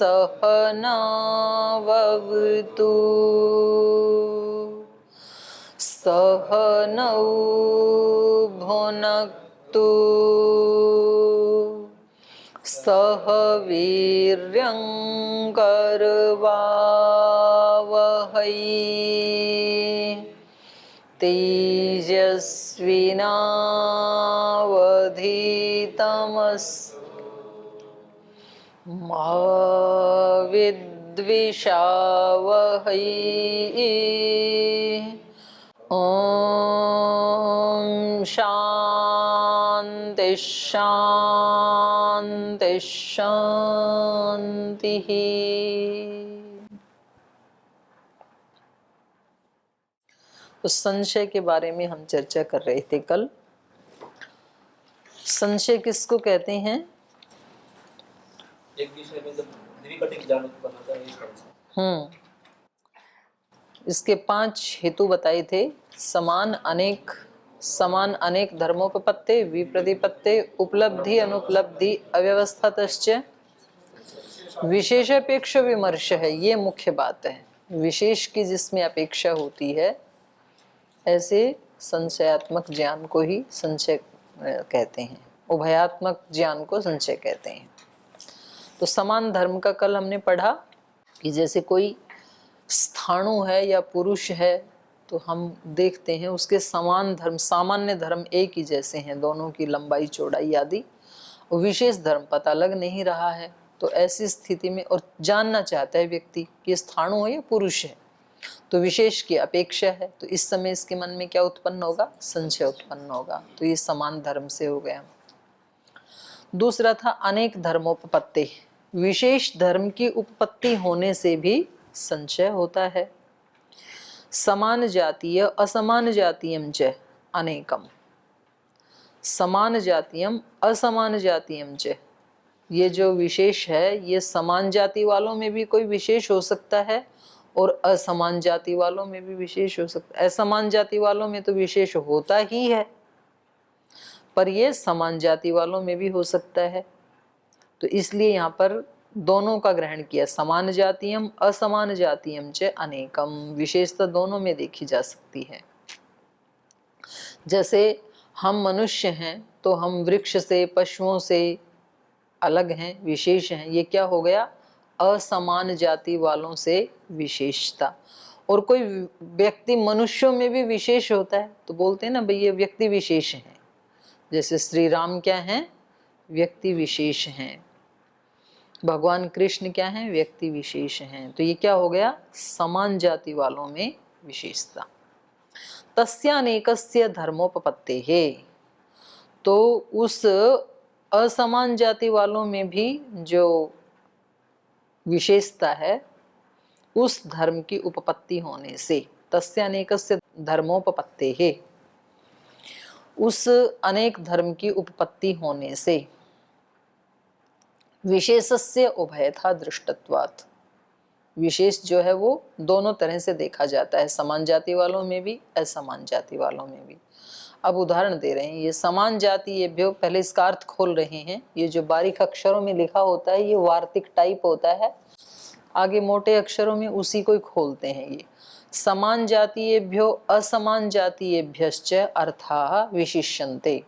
सहनाववतु सहनौ भुनक्तु सह वीर्यं करवावहै तेजस्विनावधीतमस्तु मा विद्विषावहै। ओम शांति शांति शांति। तो संशय के बारे में हम चर्चा कर रहे थे कल। संशय किसको कहते हैं? एक विषय में जब द्विघटित ज्ञान उत्पन्न होता है इस तरह से। इसके 5 हेतु बताए थे। समान अनेक धर्मोपपत्ति, विप्रतिपत्ति, उपलब्धि अनुपलब्धि, अव्यवस्थातश्च, विशेषापेक्ष विमर्श है। ये मुख्य बात है। विशेष की जिसमें अपेक्षा होती है, ऐसे संशयात्मक ज्ञान को ही संशय कहते हैं। उभयात्मक ज्ञान को संशय कहते हैं। तो समान धर्म का कल हमने पढ़ा कि जैसे कोई स्थाणु है या पुरुष है, तो हम देखते हैं उसके समान धर्म, सामान्य धर्म एक ही जैसे हैं, दोनों की लंबाई चौड़ाई आदि। विशेष धर्म पता लग नहीं रहा है, तो ऐसी स्थिति में और जानना चाहता है व्यक्ति कि स्थाणु है या पुरुष है, तो विशेष की अपेक्षा है। तो इस समय इसके मन में क्या उत्पन्न होगा? संशय उत्पन्न होगा। तो ये समान धर्म से हो गया। दूसरा था अनेक धर्मोपपत्ति। विशेष धर्म की उपपत्ति होने से भी संशय होता है। समान जातीय असमान जातीयम च अनेकम, समान जातीयम असमान जातीयम च। ये जो विशेष है, ये समान जाति वालों में भी कोई विशेष हो सकता है और असमान जाति वालों में भी विशेष हो सकता है। असमान जाति वालों में तो विशेष होता ही है, पर ये समान जाति वालों में भी हो सकता है। तो इसलिए यहाँ पर दोनों का ग्रहण किया। समान जातीयम असमान जातीयम च अनेकम, विशेषता दोनों में देखी जा सकती है। जैसे हम मनुष्य हैं तो हम वृक्ष से, पशुओं से अलग हैं, विशेष हैं। ये क्या हो गया? असमान जाति वालों से विशेषता। और कोई व्यक्ति मनुष्यों में भी विशेष होता है, तो बोलते हैं ना भाई ये व्यक्ति विशेष हैं। जैसे श्री राम क्या हैं? व्यक्ति विशेष हैं। भगवान कृष्ण क्या हैं? व्यक्ति विशेष हैं। तो ये क्या हो गया? समान जाति वालों में विशेषता। तस्यानेकस्य धर्मोपपत्तेः, तो उस असमान जाति वालों में भी जो विशेषता है, उस धर्म की उपपत्ति होने से, तस्यानेकस्य धर्मोपपत्तेः, उस अनेक धर्म की उपपत्ति होने से, विशेषस्य उभयथा दृष्टत्वात्, विशेष जो है वो दोनों तरह से देखा जाता है, समान जाति वालों में भी असमान जाति वालों में भी। अब उदाहरण दे रहे हैं। ये समान जाति ये भी, पहले इसका अर्थ खोल रहे हैं। ये जो बारीक अक्षरों में लिखा होता है ये वार्तिक टाइप होता है, आगे मोटे अक्षरों में उसी को ही खोलते हैं। ये समान जातीयेभ्यो असमान जातीयेभ्यश्च अर्थाः विशिष्यन्ते।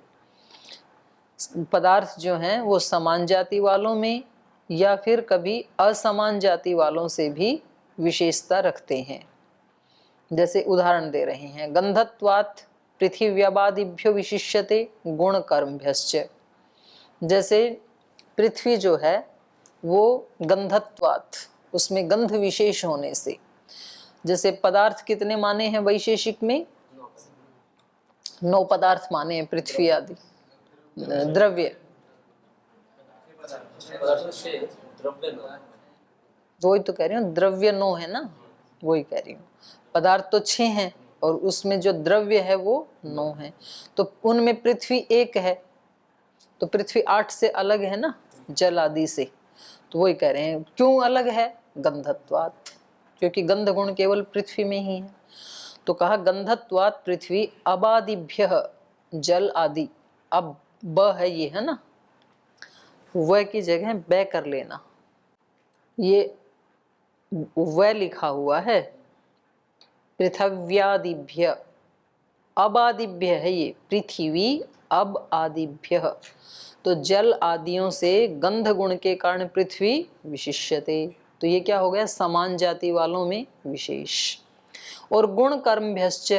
पदार्थ जो हैं वो समान जाति वालों में या फिर कभी असमान जाति वालों से भी विशेषता रखते हैं। जैसे उदाहरण दे रहे हैं, गंधत्वात् पृथिव्याबादिभ्यो विशिष्यते गुण कर्मभ्यश्च। जैसे पृथ्वी जो है वो गंधत्वात्, उसमें गंध विशेष होने से। जैसे पदार्थ कितने माने हैं वैशेषिक में? 9 पदार्थ माने हैं पृथ्वी आदि। द्रव्य वही तो कह रही हूँ, द्रव्य 9 है ना, वही कह रही हूँ। पदार्थ तो 6 हैं और उसमें जो द्रव्य है वो 9 है। तो उनमें पृथ्वी 1 है, तो पृथ्वी 8 से अलग है ना, जल आदि से। तो वही कह रहे हैं क्यों अलग है? गंधत्वात्, क्योंकि गंध गुण केवल पृथ्वी में ही है। तो कहा गंधत्वात् पृथ्वी अबादिभ्य जल आदि। अब ब है ये, है ना, वह की जगह बै कर लेना। ये वह लिखा हुआ है, पृथिव्यादिभ्य, अब आदिभ्य है ये, पृथ्वी अब आदिभ्य, तो जल आदियों से गंध गुण के कारण पृथ्वी विशिष्यते, तो ये क्या हो गया, समान जाति वालों में विशेष। और गुण कर्मभ्यश्च,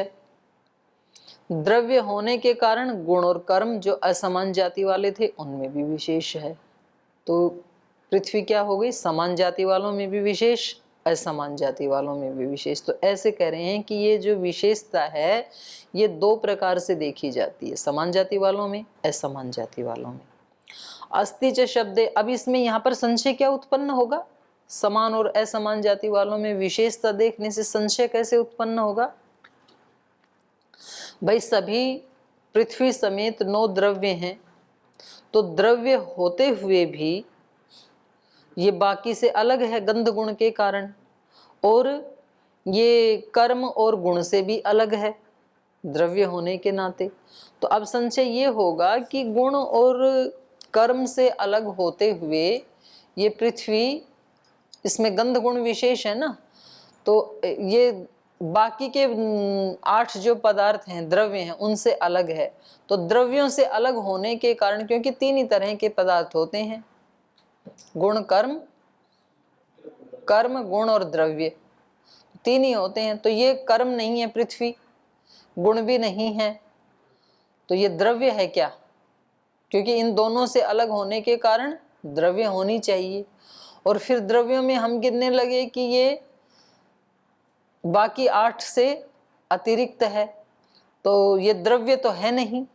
द्रव्य होने के कारण गुण और कर्म जो असमान जाति वाले थे उनमें भी विशेष है, तो पृथ्वी क्या हो गई, समान जाति वालों में भी विशेष, असमान जाति वालों में भी विशेष। तो ऐसे कह रहे हैं कि ये जो विशेषता है ये दो प्रकार से देखी जाती है, समान जाति वालों में, असमान जाति वालों में। अस्ति च शब्दे, अब इसमें यहाँ पर संशय क्या उत्पन्न होगा, समान और असमान जाति वालों में विशेषता देखने से संशय कैसे उत्पन्न होगा। भाई सभी पृथ्वी समेत 9 द्रव्य हैं, तो द्रव्य होते हुए भी ये बाकी से अलग है गंध गुण के कारण, और ये कर्म और गुण से भी अलग है द्रव्य होने के नाते। तो अब संशय ये होगा कि गुण और कर्म से अलग होते हुए ये पृथ्वी, इसमें गंध गुण विशेष है ना, तो ये बाकी के 8 जो पदार्थ हैं, द्रव्य हैं, उनसे अलग है। तो द्रव्यों से अलग होने के कारण, क्योंकि 3 ही तरह के पदार्थ होते हैं, गुण कर्म, कर्म गुण और द्रव्य, 3 ही होते हैं। तो ये कर्म नहीं है पृथ्वी, गुण भी नहीं है, तो ये द्रव्य है क्या, क्योंकि इन दोनों से अलग होने के कारण द्रव्य होनी चाहिए। और फिर द्रव्यों में हम गिनने लगे कि ये बाकी 8 से अतिरिक्त है, तो ये द्रव्य तो है नहीं,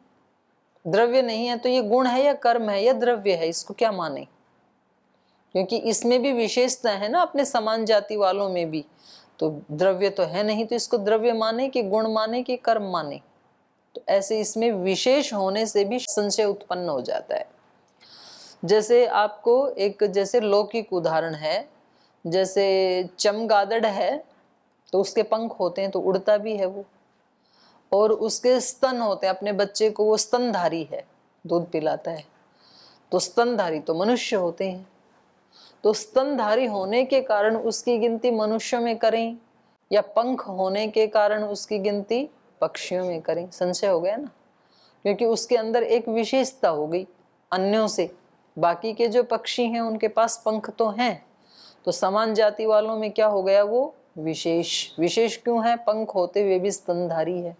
द्रव्य नहीं है तो ये गुण है या कर्म है या द्रव्य है, इसको क्या माने, क्योंकि इसमें भी विशेषता है ना अपने समान जाति वालों में भी, तो द्रव्य तो है नहीं, तो इसको द्रव्य माने कि गुण माने कि कर्म माने। तो ऐसे इसमें विशेष होने से भी संशय उत्पन्न हो जाता है। जैसे आपको एक जैसे लौकिक उदाहरण है, जैसे चमगादड़ है तो उसके पंख होते हैं तो उड़ता भी है वो, और उसके स्तन होते हैं, अपने बच्चे को वो स्तनधारी है, दूध पिलाता है, तो स्तनधारी तो मनुष्य होते हैं, तो स्तनधारी होने के कारण उसकी गिनती मनुष्यों में करें या पंख होने के कारण उसकी गिनती पक्षियों में करें, संशय हो गया ना, क्योंकि उसके अंदर एक विशेषता हो गई अन्यों से। बाकी के जो पक्षी हैं उनके पास पंख तो हैं, तो समान जाति वालों में क्या हो गया, वो विशेष। विशेष क्यों है, पंख होते हुए भी स्तनधारी है,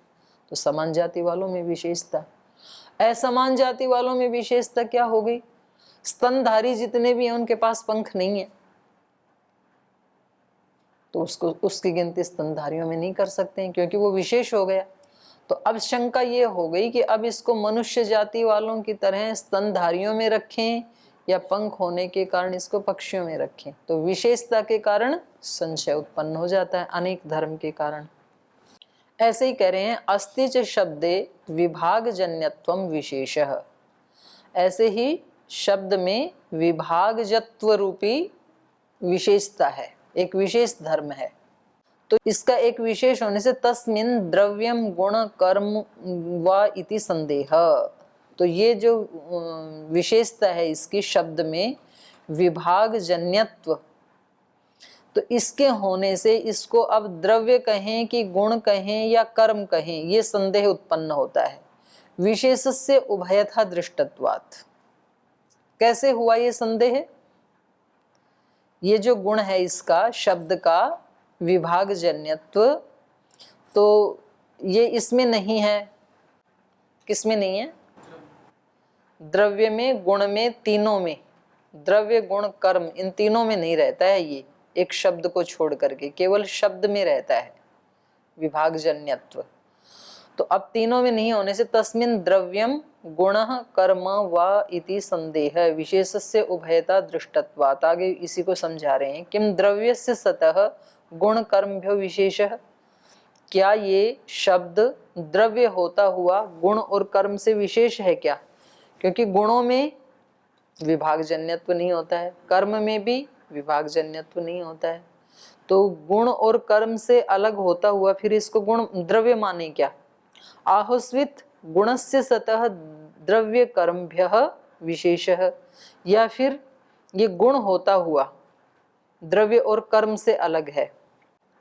तो समान जाति वालों में विशेषता। असमान जाति वालों में विशेषता क्या हो गई, स्तनधारी जितने भी हैं उनके पास पंख नहीं है, तो उसकी गिनती स्तनधारियों में नहीं कर सकते हैं, क्योंकि वो विशेष हो गया। तो अब शंका ये हो गई कि अब इसको मनुष्य जाति वालों की तरह स्तनधारियों में रखें या पंख होने के कारण इसको पक्षियों में रखें। तो विशेषता के कारण संशय उत्पन्न हो जाता है, अनेक धर्म के कारण। ऐसे ही कह रहे हैं, अस्ति च शब्दे विभागजन्यत्वम विशेषः, ऐसे ही शब्द में विभागजत्व रूपी विशेषता है, एक विशेष धर्म है। तो इसका एक विशेष होने से तस्मिन् द्रव्यम गुण कर्म वा इति संदेह, तो ये जो विशेषता है इसकी शब्द में विभागजन्यत्व, तो इसके होने से इसको अब द्रव्य कहें कि गुण कहें या कर्म कहें, ये संदेह उत्पन्न होता है। विशेषस्य उभयथा दृष्टत्वात्, कैसे हुआ ये संदेह, ये जो गुण है इसका शब्द का विभागजन्यत्व, तो ये इसमें नहीं है, किसमें नहीं है, द्रव्य में, गुण में, तीनों में, द्रव्य गुण कर्म इन तीनों में नहीं रहता है, ये एक शब्द को छोड़ करके केवल शब्द में रहता है विभागजन्यत्व। तो अब तीनों में नहीं होने से तस्मिन् द्रव्यम गुणः कर्म वा इति संदेह विशेषस्य उभयता दृष्टत्वात्, आगे इसी को समझा रहे हैं। किम द्रव्यस्य सतः गुण कर्मभ्यो विशेषः, क्या ये शब्द द्रव्य होता हुआ गुण और कर्म से विशेष है क्या, क्योंकि गुणों में विभागजन्यत्व नहीं होता है, कर्म में भी विभागजन्यत्व नहीं होता है, तो गुण और कर्म से अलग होता हुआ फिर इसको गुण द्रव्य माने क्या। आहुस्वित गुणस्य सतः द्रव्य कर्मभ्यः विशेषः, या फिर ये गुण होता हुआ द्रव्य और कर्म से अलग है,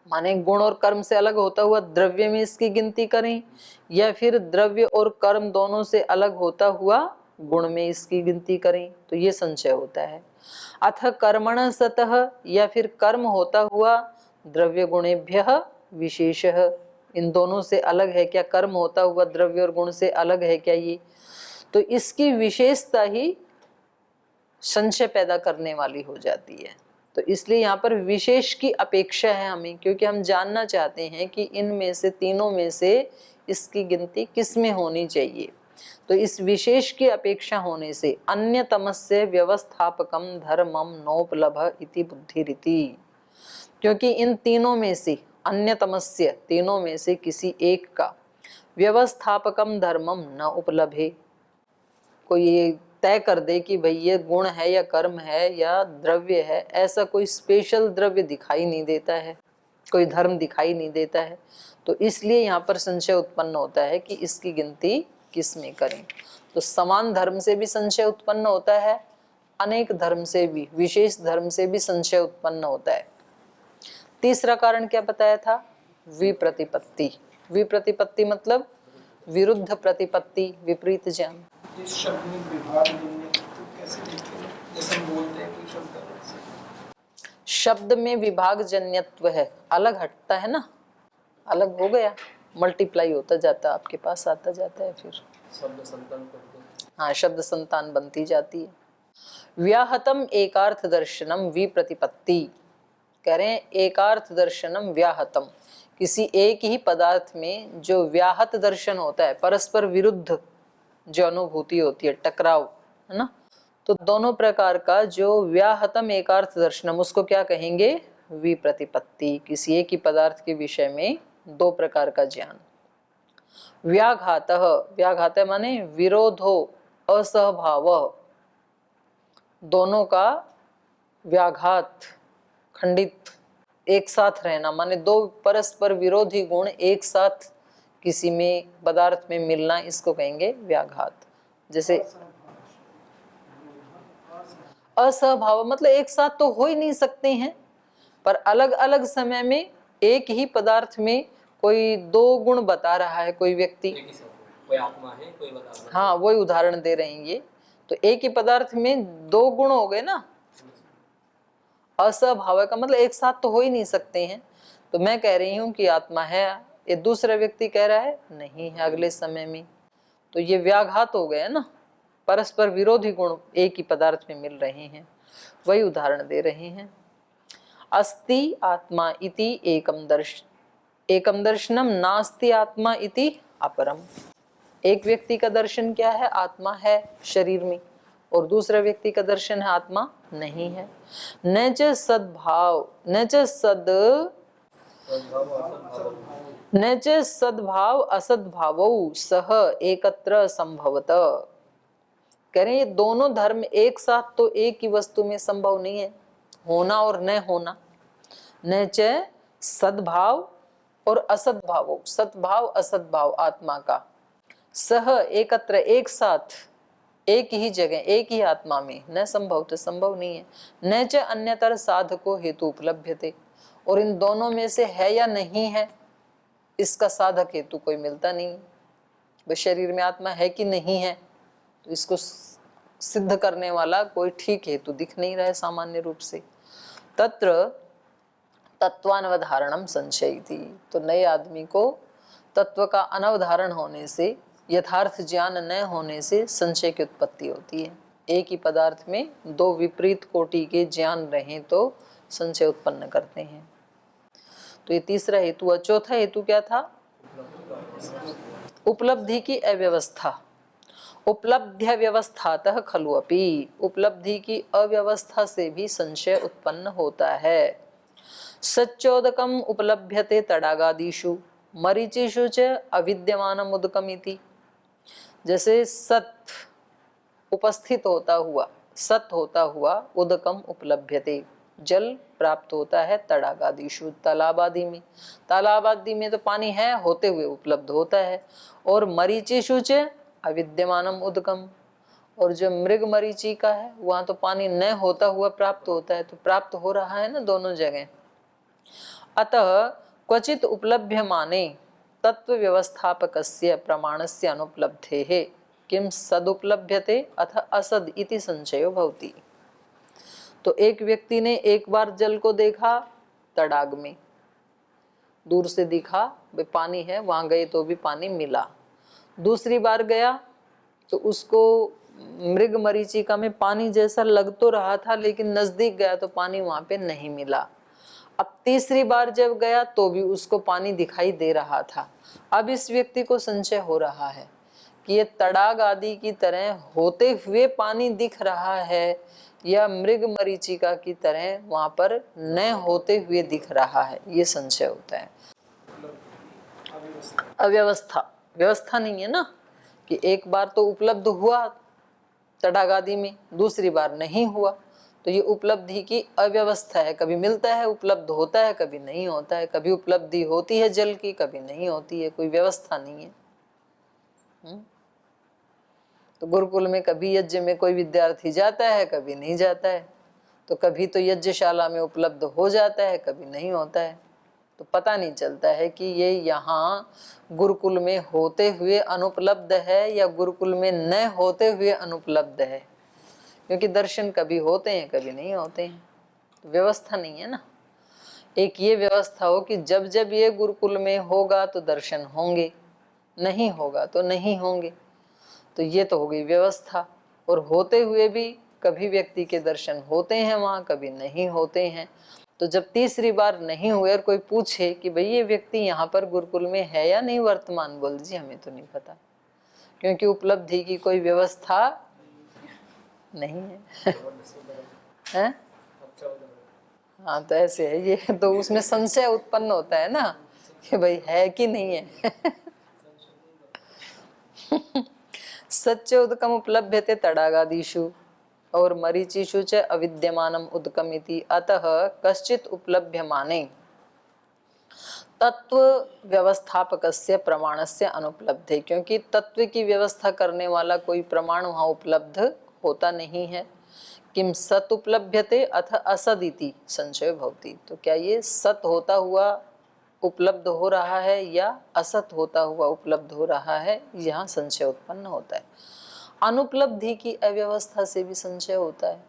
माने गुण और कर्म से अलग होता हुआ द्रव्य में इसकी गिनती करें, या फिर द्रव्य और कर्म दोनों से अलग होता हुआ गुण में इसकी गिनती करें, तो ये संशय होता है। अथ कर्मण सतः, या फिर कर्म होता हुआ द्रव्य गुणेभ्यः विशेषः, इन दोनों से अलग है क्या, कर्म होता हुआ द्रव्य और गुण से अलग है क्या ये, तो इसकी विशेषता ही संशय पैदा करने वाली हो जाती है। तो इसलिए यहाँ पर विशेष की अपेक्षा है हमें, क्योंकि हम जानना चाहते हैं कि इनमें से तीनों में से इसकी गिनती किस में होनी चाहिए। तो इस विशेष की अपेक्षा होने से अन्यतमस्य व्यवस्थापकम धर्मम नोपलभ इति बुद्धिरिति, क्योंकि इन तीनों में से अन्यतमस्य, तीनों में से किसी एक का व्यवस्थापकम धर्मम न उपलभे, कोई ये तय कर दे कि भाई ये गुण है या कर्म है या द्रव्य है, ऐसा कोई स्पेशल द्रव्य दिखाई नहीं देता है, कोई धर्म दिखाई नहीं देता है। तो इसलिए यहाँ पर संशय उत्पन्न होता है कि इसकी गिनती किस में करें। तो समान धर्म से भी संशय उत्पन्न होता है, अनेक धर्म से भी, विशेष धर्म से भी संशय उत्पन्न होता है। तीसरा कारण क्या बताया था, विप्रतिपत्ति। विप्रतिपत्ति मतलब विरुद्ध प्रतिपत्ति, विपरीत ज्ञान। इस शब्द में विभाग तो कैसे देखते हैं, जैसे हम बोलते हैं कोई शब्द अलग से, शब्द में विभाग जन्यत्व है, अलग हटता है ना, अलग हो गया, मल्टीप्लाई होता जाता है, आपके पास आता जाता है, फिर शब्द संतान करते, हाँ शब्द संतान बनती जाती है। व्याहतम एकार्थ दर्शनम विप्रतिपत्ति, कह रहे हैं एकार्थ दर्शनम व्याहतम, किसी एक ही पदार्थ में जो व्याहत दर्शन होता है, परस्पर विरुद्ध जो अनुभूति होती है, टकराव, है ना, तो दोनों प्रकार का जो व्याहतम एकार्थ दर्शनम, उसको क्या कहेंगे, विप्रतिपत्ति, किसी एक ही पदार्थ के विषय में दो प्रकार का ज्ञान। व्याघातः, व्याघात माने विरोधो असहभाव, दोनों का व्याघात, खंडित, एक साथ रहना, माने दो परस्पर विरोधी गुण एक साथ किसी में पदार्थ में मिलना, इसको कहेंगे व्याघात। जैसे असहभाव मतलब एक साथ तो हो ही नहीं सकते हैं, पर अलग अलग समय में एक ही पदार्थ में कोई दो गुण बता रहा है कोई व्यक्ति, एक ही शब्द, कोई आत्मा है कोई बता, हाँ वही उदाहरण दे रहे हैं ये, तो एक ही पदार्थ में दो गुण हो गए ना, असहभाव का मतलब एक साथ तो हो ही नहीं सकते हैं। तो मैं कह रही हूं कि आत्मा है, ये दूसरा व्यक्ति कह रहा है नहीं है अगले समय में, तो ये व्याघात हो गया ना, परस्पर विरोधी गुण एक ही पदार्थ में मिल रहे हैं, वही उदाहरण दे रहे हैं। अस्ति आत्मा इति एकम दर्शनम नास्ति आत्मा इति अपरम, एक व्यक्ति का दर्शन क्या है, आत्मा है शरीर में, और दूसरा व्यक्ति का दर्शन है आत्मा नहीं है। न च सद्भाव, न च सद्भाव असद्भावौ सह एकत्र संभवत, कह रहे ये दोनों धर्म एक साथ तो एक ही वस्तु में संभव नहीं है, होना और न होना। न च सद्भाव और असद्भाव, सद्भाव असद्भाव आत्मा का, सह एकत्र एक साथ, एक ही जगह एक ही आत्मा में न संभव, तो संभव नहीं है। न च अन्यतर साधको हेतु उपलभ्यते, और इन दोनों में से है या नहीं है इसका साधक हेतु कोई मिलता नहीं। वह शरीर में आत्मा है कि नहीं है, तो इसको सिद्ध करने वाला कोई ठीक हेतु दिख नहीं रहा है सामान्य रूप से। तत्र तत्वानवधारणम संशयति, तो नए आदमी को तत्व का अनवधारण होने से, यथार्थ ज्ञान न होने से संशय की उत्पत्ति होती है। एक ही पदार्थ में दो विपरीत कोटि के ज्ञान रहें तो संशय उत्पन्न करते हैं। तो ये तीसरा हेतु हुआ। चौथा हेतु क्या था, उपलब्धि की अव्यवस्था। उपलब्ध्य व्यवस्थातः खलु अपि, उपलब्धि की अव्यवस्था से भी संशय उत्पन्न होता है। सच्चोदकम उपलभ्यते तडागादिषु मरीचिषु च अविद्यमानम उदकमिति, जैसे सत उपस्थित होता हुआ, सत होता हुआ उदकम उपलभ्यते, जल प्राप्त होता है तडागादिषु, तालाब आदि में, तालाब आदि में तो पानी है होते हुए उपलब्ध होता है। और मरीचिषु च अविद्यमानम उदकम, और जो मृग मरीचिका है वहां तो पानी न होता हुआ प्राप्त होता है, तो प्राप्त हो रहा है ना दोनों जगह। अतः क्वचित उपलभ्यमाने तत्व व्यवस्थापकस्य प्रमाणस्य अनुपलब्धेः किम सदुपलभ्यते अथ असद इति संशयो भवति। तो एक व्यक्ति ने एक बार जल को देखा तड़ाग में, दूर से दिखा भाई पानी है, वहां गए तो भी पानी मिला। दूसरी बार गया तो उसको मृग मरीचिका में पानी जैसा लग तो रहा था, लेकिन नजदीक गया तो पानी वहां पे नहीं मिला। अब तीसरी बार जब गया तो भी उसको पानी दिखाई दे रहा था। अब इस व्यक्ति को संशय हो रहा है कि ये तड़ाग आदि की तरह होते हुए पानी दिख रहा है या मृग मरीचिका की तरह वहां पर न होते हुए दिख रहा है, ये संशय होता है। अव्यवस्था, व्यवस्था नहीं है ना, कि एक बार तो उपलब्ध हुआ तड़ाग आदि में, दूसरी बार नहीं हुआ, तो ये उपलब्धि की अव्यवस्था है। कभी मिलता है, उपलब्ध होता है, कभी नहीं होता है, कभी उपलब्धि होती है जल की, कभी नहीं होती है, कोई व्यवस्था नहीं है। तो गुरुकुल में कभी यज्ञ में कोई विद्यार्थी जाता है, कभी नहीं जाता है, तो कभी तो यज्ञशाला में उपलब्ध हो जाता है, कभी नहीं होता है। तो पता नहीं चलता है कि ये यहाँ गुरुकुल में होते हुए अनुपलब्ध है या गुरुकुल में न होते हुए अनुपलब्ध है, क्योंकि दर्शन कभी होते हैं कभी नहीं होते हैं, तो व्यवस्था नहीं है ना। एक ये व्यवस्था हो कि जब जब ये गुरुकुल में होगा तो दर्शन होंगे, नहीं होगा तो नहीं होंगे, तो ये तो हो गई व्यवस्था। और होते हुए भी कभी व्यक्ति के दर्शन होते हैं वहां, कभी नहीं होते हैं। तो जब तीसरी बार नहीं हुए और कोई पूछे कि भाई ये व्यक्ति यहाँ पर गुरुकुल में है या नहीं वर्तमान, बोल जी हमें तो नहीं पता, क्योंकि उपलब्धि की कोई व्यवस्था नहीं है। हैं? हाँ, तो ऐसे है ये, तो उसमें संशय उत्पन्न होता है ना कि भाई है कि नहीं है। सच्च उदकम उपलभ्यते तड़ागादिषु और मरीचिषु च अविद्यमानम उदकम इति अतः कश्चित उपलभ्यमाने तत्व व्यवस्थापकस्य प्रमाणस्य अनुपलब्धे, क्योंकि तत्व की व्यवस्था करने वाला कोई प्रमाण वहां उपलब्ध होता नहीं है। किम सत उपलभ्यते अथ असद इति संशय भवति, तो क्या ये सत होता हुआ उपलब्ध हो रहा है या असत होता हुआ उपलब्ध हो रहा है, यहाँ संशय उत्पन्न होता है। अनुपलब्धि की अव्यवस्था से भी संशय होता है।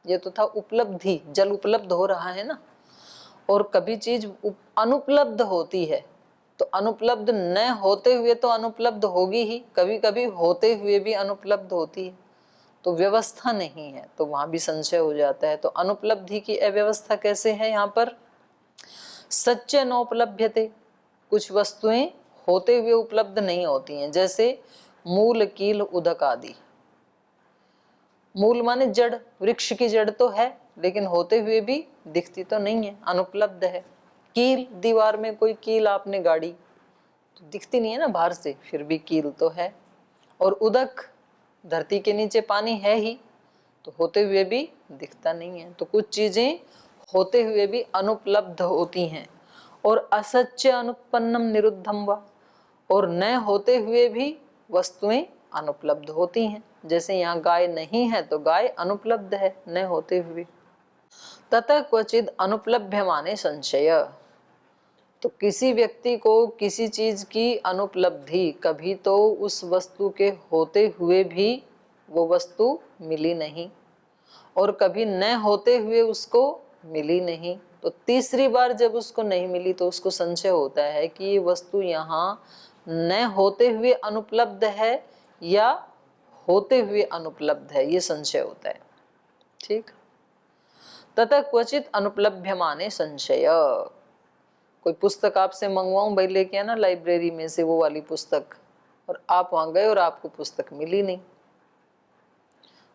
ये तो था उपलब्धि, जल उपलब्ध हो रहा है ना, और कभी चीज अनुपलब्ध होती है तो अनुपलब्ध न होते हुए तो अनुपलब्ध होगी ही, कभी कभी होते हुए भी अनुपलब्ध होती है, तो व्यवस्था नहीं है, तो वहां भी संशय हो जाता है। तो अनुपलब्धि की अव्यवस्था कैसे है यहाँ पर? सच्च नोपलभ्यते, कुछ वस्तुएं होते हुए उपलब्ध नहीं होती हैं, जैसे मूल कील उदक आदि। मूल माने जड़, वृक्ष की जड़ तो है लेकिन होते हुए भी दिखती तो नहीं है, अनुपलब्ध है। कील, दीवार में कोई कील आपने गाड़ी तो दिखती नहीं है ना बाहर से, फिर भी कील तो है। और उदक, धरती के नीचे पानी है ही, तो होते हुए भी दिखता नहीं है। तो कुछ चीजें होते हुए भी अनुपलब्ध होती हैं। और असच्य अनुपन्नम निरुद्धम वा, और न होते हुए भी वस्तुएं अनुपलब्ध होती हैं। जैसे यहाँ गाय नहीं है तो गाय अनुपलब्ध है न होते हुए। ततः क्वचित अनुपलभ्यमाने संशय, तो किसी व्यक्ति को किसी चीज की अनुपलब्धि, कभी तो उस वस्तु के होते हुए भी वो वस्तु मिली नहीं और कभी न होते हुए उसको मिली नहीं, तो तीसरी बार जब उसको नहीं मिली तो उसको संशय होता है कि ये वस्तु यहाँ न होते हुए अनुपलब्ध है या होते हुए अनुपलब्ध है, ये संशय होता है। ठीक। तथा क्वचित अनुपलभ्यमाने संशय, कोई पुस्तक आपसे मंगवाऊं, भाई लेके आना लाइब्रेरी में से वो वाली पुस्तक, और आप वहां गए और आपको पुस्तक मिली नहीं,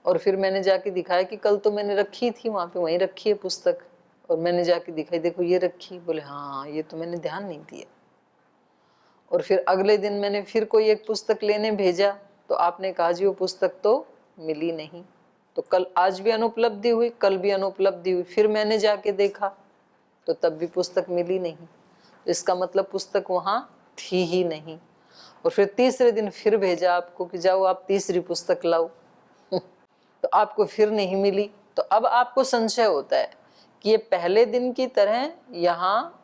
और फिर मैंने जाके दिखाया कि कल तो मैंने रखी थी वहां पे, वहीं रखी है पुस्तक, और मैंने जाके दिखाई, देखो ये रखी, बोले हाँ ये तो मैंने ध्यान नहीं दिया। और फिर अगले दिन मैंने फिर कोई एक पुस्तक लेने भेजा तो आपने कहा जी वो पुस्तक तो मिली नहीं, तो कल आज भी अनुपलब्धि हुई, कल भी अनुपलब्धि हुई, फिर मैंने जाके देखा तो तब भी पुस्तक मिली नहीं, तो इसका मतलब पुस्तक वहां थी ही नहीं। और फिर तीसरे दिन फिर भेजा आपको कि जाओ आप तीसरी पुस्तक लाओ। तो आपको फिर नहीं मिली, तो अब आपको संशय होता है कि ये पहले दिन की तरह यहाँ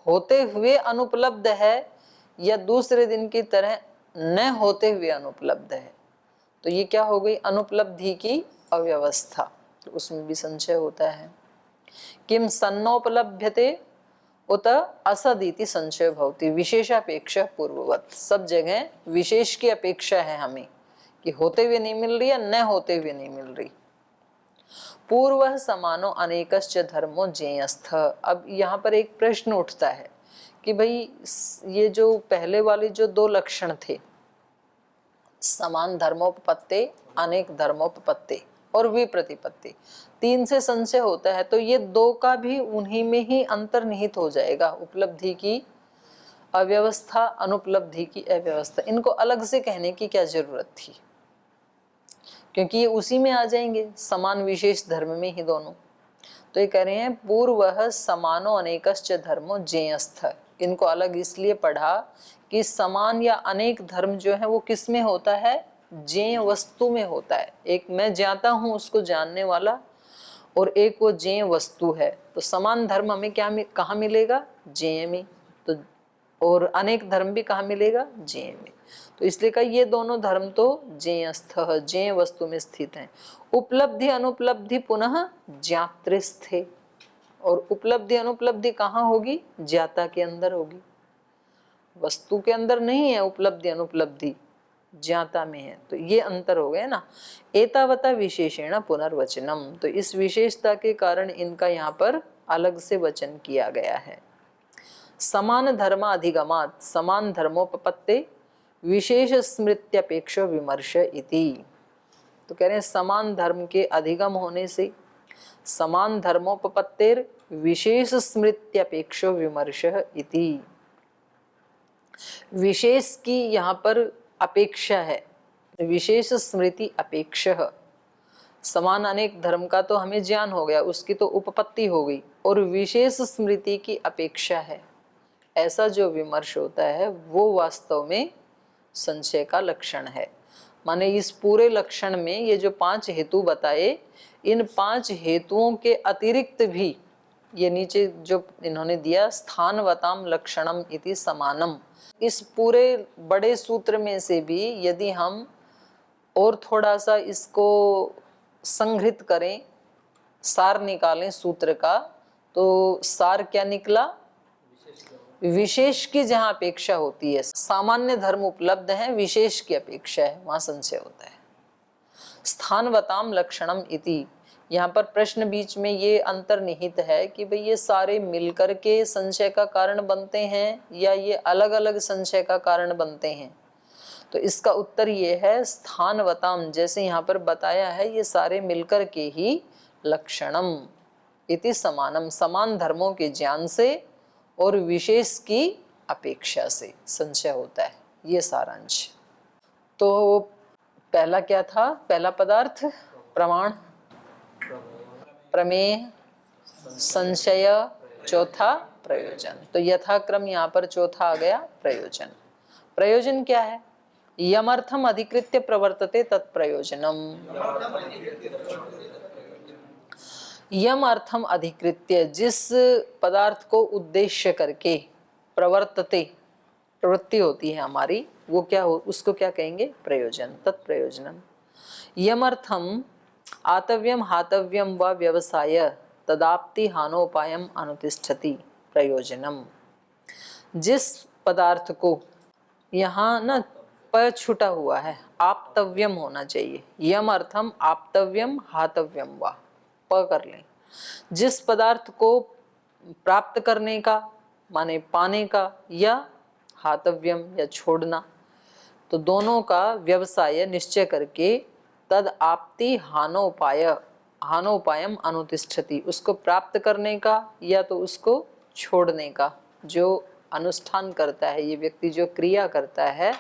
होते हुए अनुपलब्ध है या दूसरे दिन की तरह न होते हुए अनुपलब्ध है। तो ये क्या हो गई, अनुपलब्धि की अव्यवस्था, तो उसमें भी संशय होता है। किम सन्नोपलभ्यते उत असदिति संशय भवति विशेषापेक्षा पूर्ववत। सब जगह विशेष की अपेक्षा है हमें कि होते हुए नहीं मिल रही या न होते हुए नहीं मिल रही। पूर्व समानो अनेकश्च धर्मो ज्ञेयस्थ। अब यहाँ पर एक प्रश्न उठता है कि भाई ये जो पहले वाले जो दो लक्षण थे, समान धर्मोपपत्ति, अनेक धर्मोपपत्ति और विप्रतिपत्ति, तीन से संशय होता है, तो ये दो का भी उन्हीं में ही अंतर्निहित हो जाएगा। उपलब्धि की अव्यवस्था, अनुपलब्धि की अव्यवस्था, इनको अलग से कहने की क्या जरूरत थी, क्योंकि ये उसी में आ जाएंगे, समान विशेष धर्म में ही दोनों। तो ये कह रहे हैं पूर्व समानो अनेकश्च धर्मो ज्ञेयस्थ। इनको अलग इसलिए पढ़ा कि समान या अनेक धर्म जो है वो किस में होता है, ज्ञेय वस्तु में होता है। एक मैं जानता हूँ उसको जानने वाला, और एक वो ज्ञेय वस्तु है। तो समान धर्म हमें क्या कहाँ मिलेगा, ज्ञेय में, तो और अनेक धर्म भी कहाँ मिलेगा, ज्ञेय में। तो इसलिए कहा ये दोनों धर्म तो ज्ञेयस्थ, ज्ञेय वस्तु में स्थित हैं। उपलब्धि अनुपलब्धि पुनः ज्ञातृस्थे, और उपलब्धि अनुपलब्धि कहाँ होगी, ज्ञाता के अंदर होगी, वस्तु के अंदर नहीं है उपलब्धि अनुपलब्धि, ज्ञाता में है। तो ये अंतर हो गया ना। एतावता विशेषेण पुनर्वचनम, तो इस विशेषता के कारण इनका यहाँ पर अलग से वचन किया गया है। समान धर्म अधिगमात समान धर्मोपपत्ते विशेष स्मृत्यपेक्ष विमर्श इति। तो कह रहे हैं समान धर्म के अधिगम होने से समान धर्मोपपत्तेर विशेष स्मृत्यपेक्ष विमर्श इति। विशेष की यहाँ पर अपेक्षा है, विशेष स्मृति अपेक्षा। समान अनेक धर्म का तो हमें ज्ञान हो गया, उसकी तो उपपत्ति हो गई, और विशेष स्मृति की अपेक्षा है। ऐसा जो विमर्श होता है वो वास्तव में संशय का लक्षण है। माने इस पूरे लक्षण में ये जो 5 हेतु बताए, इन 5 हेतुओं के अतिरिक्त भी ये नीचे जो इन्होंने दिया स्थानवताम लक्षणम इति समानम, इस पूरे बड़े सूत्र में से भी यदि हम और थोड़ा सा इसको संग्रहित करें, सार निकालें सूत्र का, तो सार क्या निकला, विशेष की जहाँ अपेक्षा होती है, सामान्य धर्म उपलब्ध है, विशेष की अपेक्षा है, वहां संशय होता है। स्थानवताम लक्षणम इति, यहाँ पर प्रश्न बीच में ये अंतर्निहित है कि भाई ये सारे मिलकर के संशय का कारण बनते हैं या ये अलग अलग संशय का कारण बनते हैं। तो इसका उत्तर ये है स्थानवताम, जैसे यहाँ पर बताया है, ये सारे मिलकर के ही लक्षणम इति समानम, समान धर्मों के ज्ञान से और विशेष की अपेक्षा से संशय होता है, ये सारांश। तो पहला क्या था, पहला पदार्थ प्रमाण, प्रमेय, संशय, चौथा प्रयोजन। तो यथाक्रम यहाँ पर चौथा आ गया प्रयोजन। प्रयोजन क्या है, यमर्थम अधिकृत्य प्रवर्तते तत्प्रयोजनम। यम अर्थम अधिकृत्य, जिस पदार्थ को उद्देश्य करके प्रवर्तते, प्रवृत्ति होती है हमारी, वो क्या हो, उसको क्या कहेंगे, प्रयोजन, तत्प्रयोजनम। यमर्थम आतव्यम हातव्यम व व्यवसाय तदाप्ति हानोपायम अनुतिष्ठति प्रयोजनम। जिस पदार्थ को, यहाँ ना प छुटा हुआ है, आप्तव्यम होना चाहिए, यम अर्थम आप्तव्यम हातव्यम व, प कर लें। जिस पदार्थ को प्राप्त करने का माने पाने का, या हातव्यम या छोड़ना, तो दोनों का व्यवसाय निश्चय करके तद आपति हानोपाय, हानोपायम अनुतिष्ठति, उसको प्राप्त करने का या तो उसको छोड़ने का जो अनुष्ठान करता है, ये व्यक्ति जो क्रिया करता है,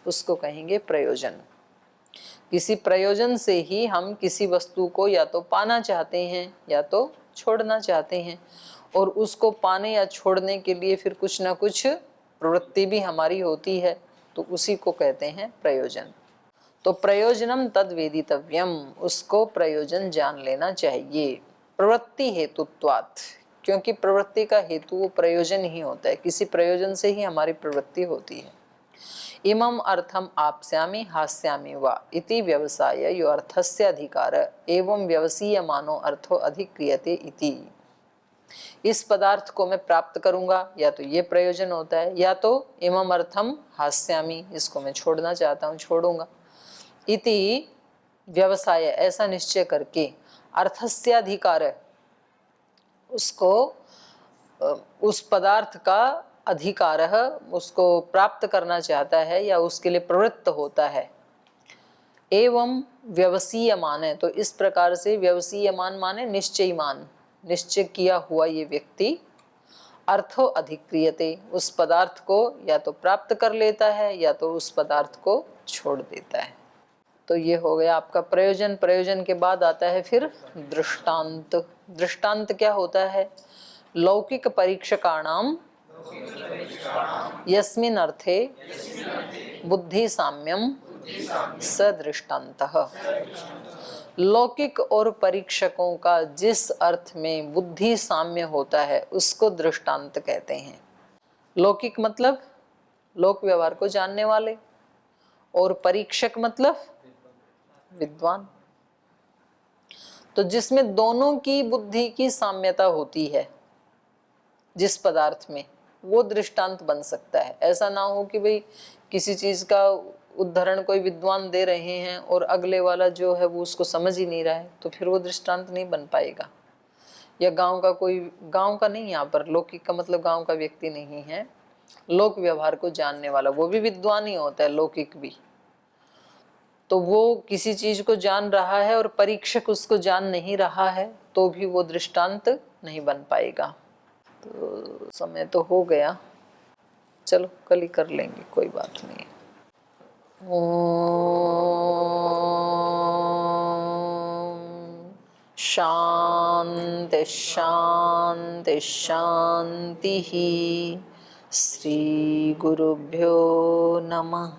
उसको कहेंगे प्रयोजन। किसी प्रयोजन से ही हम किसी वस्तु को या तो पाना चाहते हैं या तो छोड़ना चाहते हैं, और उसको पाने या छोड़ने के लिए फिर कुछ ना कुछ प्रवृत्ति भी हमारी होती है, तो उसी को कहते हैं प्रयोजन। तो प्रयोजनम तद वेदितव्यम, उसको प्रयोजन जान लेना चाहिए। प्रवृत्ति हेतुत्वात्, क्योंकि प्रवृत्ति का हेतु वो प्रयोजन ही होता है, किसी प्रयोजन से ही हमारी प्रवृत्ति होती है। इमम अर्थम आप्स्यामि हास्यामि वा इति व्यवसाय यो अर्थस्य अधिकार एवं व्यवसीयमानो अर्थो अधिक्रियते इति। इस पदार्थ को मैं प्राप्त करूंगा, या तो ये प्रयोजन होता है, या तो इमम अर्थम हास्यामि, इसको मैं छोड़ना चाहता हूँ, छोड़ूंगा। इति व्यवसाय, ऐसा निश्चय करके, अर्थस्याधिकार, उसको उस पदार्थ का अधिकार, उसको प्राप्त करना चाहता है या उसके लिए प्रवृत्त होता है। एवं व्यवसीयमान है, तो इस प्रकार से व्यवसीयमान माने निश्चयमान, निश्चय किया हुआ ये व्यक्ति अर्थो अधिक्रियते, उस पदार्थ को या तो प्राप्त कर लेता है या तो उस पदार्थ को छोड़ देता है। तो ये हो गया आपका प्रयोजन। प्रयोजन के बाद आता है फिर दृष्टांत। दृष्टांत क्या होता है? लौकिक परीक्षकाणाम यस्मिन् अर्थे बुद्धि साम्यम सदृष्टान्तः। लौकिक और परीक्षकों का जिस अर्थ में बुद्धि साम्य होता है उसको दृष्टांत कहते हैं। लौकिक मतलब लोक व्यवहार को जानने वाले, और परीक्षक मतलब विद्वान। तो जिसमें दोनों की बुद्धि की साम्यता होती है जिस पदार्थ में, वो दृष्टांत बन सकता है। ऐसा ना हो कि भाई किसी चीज का उदाहरण कोई विद्वान दे रहे हैं और अगले वाला जो है वो उसको समझ ही नहीं रहा है, तो फिर वो दृष्टांत नहीं बन पाएगा। या गांव का कोई, गांव का नहीं, यहाँ पर लौकिक का मतलब गांव का व्यक्ति नहीं है, लोक व्यवहार को जानने वाला, वो भी विद्वान ही होता है, लौकिक भी। तो वो किसी चीज को जान रहा है और परीक्षक उसको जान नहीं रहा है, तो भी वो दृष्टांत नहीं बन पाएगा। तो समय तो हो गया, चलो कल ही कर लेंगे, कोई बात नहीं। शांति शांति शांति। श्री गुरुभ्यो नमः।